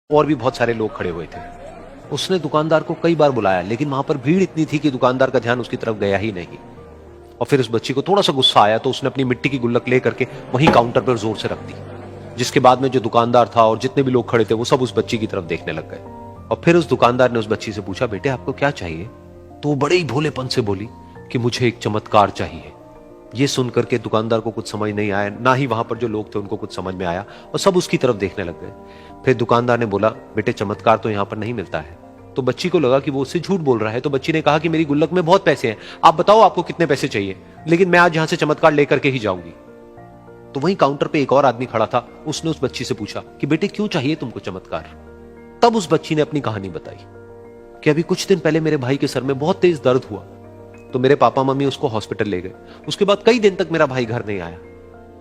और भी बहुत सारे लोग खड़े हुए थे। उसने दुकानदार को कई बार बुलाया, लेकिन वहां पर भीड़ इतनी थी कि दुकानदार का ध्यान उसकी तरफ गया ही नहीं। और फिर उस बच्ची को थोड़ा सा गुस्सा आया तो उसने अपनी मिट्टी की गुल्लक ले करके वहीं काउंटर पर जोर से रख दी, जिसके बाद में जो दुकानदार था और जितने भी लोग खड़े थे वो सब उस बच्ची की तरफ देखने लग गए। और फिर उस दुकानदार ने उस बच्ची से पूछा, बेटे आपको क्या चाहिए? तो वो बड़े ही भोलेपन से बोली कि मुझे एक चमत्कार चाहिए। ये सुनकर के दुकानदार को कुछ समझ नहीं आया, ना ही वहां पर जो लोग थे उनको कुछ समझ में आया, और सब उसकी तरफ देखने लग गए। फिर दुकानदार ने बोला, बेटे चमत्कार तो यहां पर नहीं मिलता है। तो बच्ची को लगा कि वो उससे झूठ बोल रहा है, तो बच्ची ने कहा कि मेरी गुल्लक में बहुत पैसे हैं, आप बताओ आपको कितने पैसे चाहिए, लेकिन मैं आज यहां से चमत्कार लेकर के ही जाऊंगी। तो वहीं काउंटर पे एक और आदमी खड़ा था, उसने उस बच्ची से पूछा कि बेटे क्यों चाहिए तुमको चमत्कार? तब उस बच्ची ने अपनी कहानी बताई कि अभी कुछ दिन पहले मेरे भाई के सर में बहुत तेज दर्द हुआ, तो मेरे पापा मम्मी उसको हॉस्पिटल ले गए। उसके बाद कई दिन तक मेरा भाई घर नहीं आया।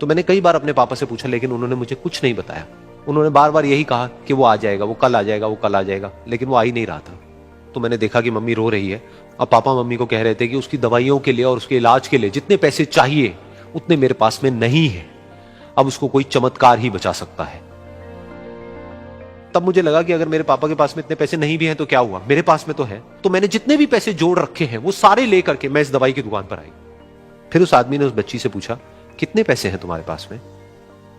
तो मैंने कई बार अपने पापा से पूछा, लेकिन उन्होंने मुझे कुछ नहीं बताया। उन्होंने बार बार यही कहा कि वो आ जाएगा, वो कल आ जाएगा, वो कल आ जाएगा, लेकिन वो आ ही नहीं रहा था। तो मैंने देखा कि मम्मी रो रही है, और पापा मम्मी को कह रहे थे कि उसकी दवाइयों के लिए और उसके इलाज के लिए जितने पैसे चाहिए उतने मेरे पास में नहीं है, अब उसको कोई चमत्कार ही बचा सकता है। तब मुझे लगा कि अगर मेरे पापा के पास में इतने पैसे नहीं भी हैं तो क्या हुआ, मेरे पास में तो है। तो मैंने जितने भी पैसे जोड़ रखे हैं वो सारे लेकर के मैं इस दवाई की दुकान पर आई। फिर उस आदमी ने उस बच्ची से पूछा, कितने पैसे हैं तुम्हारे पास में?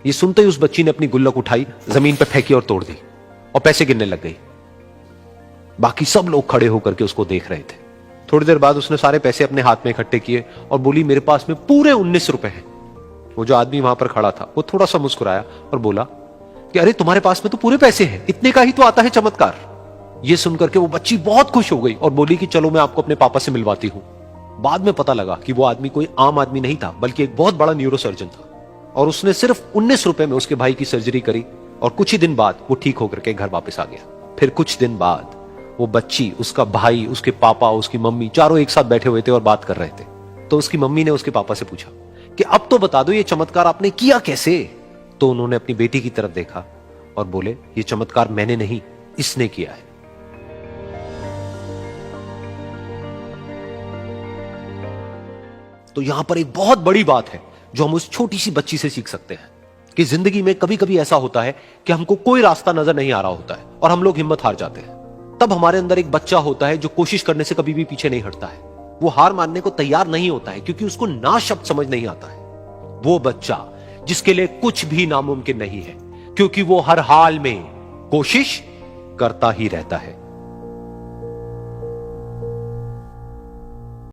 ये सुनते ही उस बच्ची ने अपनी गुल्लक उठाई, जमीन पर फेंकी और तोड़ दी, और पैसे गिनने लग गई। बाकी सब लोग खड़े होकर के उसको देख रहे थे। थोड़ी देर बाद उसने सारे पैसे अपने हाथ में इकट्ठे किए और बोली, मेरे पास में पूरे 19 रुपए हैं। वो जो आदमी वहां पर खड़ा था वो थोड़ा सा मुस्कुराया और बोला कि अरे तुम्हारे पास में तो पूरे पैसे हैं, इतने का ही तो आता है चमत्कार। ये सुनकर के वो बच्ची बहुत खुश हो गई और बोली कि चलो मैं आपको अपने पापा से मिलवाती हूं। बाद में पता लगा कि वो आदमी कोई आम आदमी नहीं था, बल्कि एक बहुत बड़ा न्यूरोसर्जन था, और उसने सिर्फ 19 रुपए में उसके भाई की सर्जरी करी, और कुछ ही दिन बाद वो ठीक होकर के घर वापस आ गया। फिर कुछ दिन बाद वो बच्ची, उसका भाई, उसके पापा, उसकी मम्मी चारों एक साथ बैठे हुए थे और बात कर रहे थे। तो उसकी मम्मी ने उसके पापा से पूछा कि अब तो बता दो ये चमत्कार आपने किया कैसे? तो उन्होंने अपनी बेटी की तरफ देखा और बोले, ये चमत्कार मैंने नहीं, इसने किया है। तो यहां पर एक बहुत बड़ी बात है जो हम उस छोटी सी बच्ची से सीख सकते हैं कि जिंदगी में कभी कभी ऐसा होता है कि हमको कोई रास्ता नजर नहीं आ रहा होता है और हम लोग हिम्मत हार जाते हैं। तब हमारे अंदर एक बच्चा होता है जो कोशिश करने से कभी भी पीछे नहीं हटता है। वो हार मानने को तैयार नहीं होता है क्योंकि उसको ना शब्द समझ नहीं आता है। वो बच्चा जिसके लिए कुछ भी नामुमकिन नहीं है, क्योंकि वो हर हाल में कोशिश करता ही रहता है।